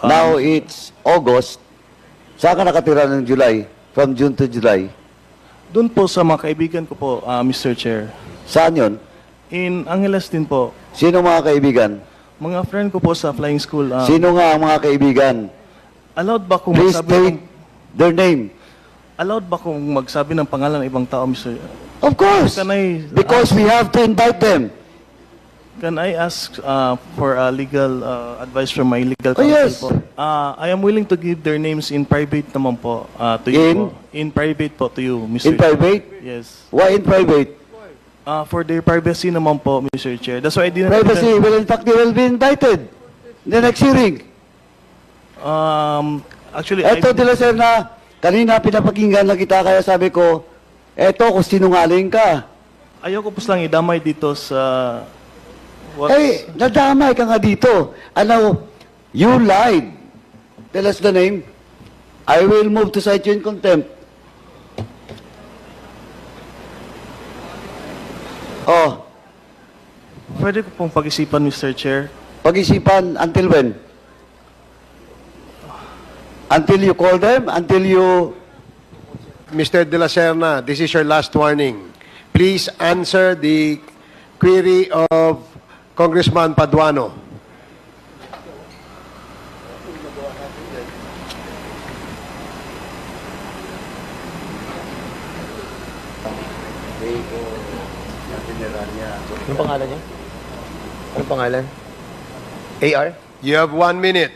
Now it's August. Saan ka nakatira ng July? From June to July? Doon po sa mga kaibigan ko po, Mr. Chair. Saan yun? In Angeles din po. Sino mga kaibigan? Mga friend ko po sa flying school. Sino nga ang mga kaibigan? Allowed ba kung Please magsabi state their name. allowed ba kung magsabi ng pangalan ng ibang tao, Mr. Of course. Because we have to invite them. Can I ask for legal advice from my legal counsel yes. po? I am willing to give their names in private naman po to you po. In private po to you, Mr. In private? Yes. Why in private? For their privacy naman po, Mr. Chair. That's why I didn't... Privacy. Well, in fact, they will be invited in the next hearing. Actually, Eto, De La Serna, kanina pinapakinggan na kita, kaya sabi ko, eto, kung sinungaling ka. ayoko po lang idamay dito sa... Eh, nadamay ka nga dito. Ano, you lied. Tell us the name. I will move to cite you in contempt. Oh, Pwede ko pong pag-isipan, Mr. Chair. pag-isipan until when? Until you call them? Until you... Mr. De La Serna, this is your last warning. Please answer the query of Congressman Paduano. Anong pangalan niya? Anong pangalan? AR? You have 1 minute.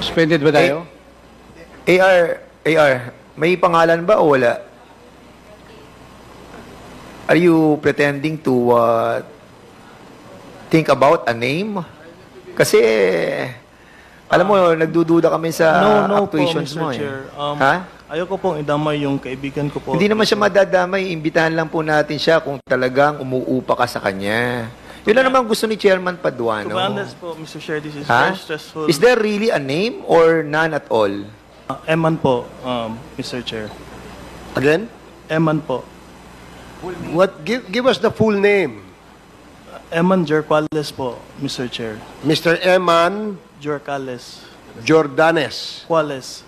Suspended ba tayo? AR, may pangalan ba o wala? Are you pretending to think about a name? Kasi, alam mo, nagdududa kami sa No actuations po, Mr. mo eh. Chair. Ha? Ayoko pong idamay yung kaibigan ko po. Hindi naman siya madadamay. Imbitahan lang po natin siya kung talagang umuupa ka sa kanya. Yun lang naman gusto ni Chairman To Paduano. be honest po, Mr. Chair, this is Ha? very stressful. Is there really a name or none at all? Eman po, Mr. Chair. Again? Eman po. What? Give us the full name. Eman Jorquales po, Mr. Chair. Mr. Eman Jorquales. Jordanes. Quales.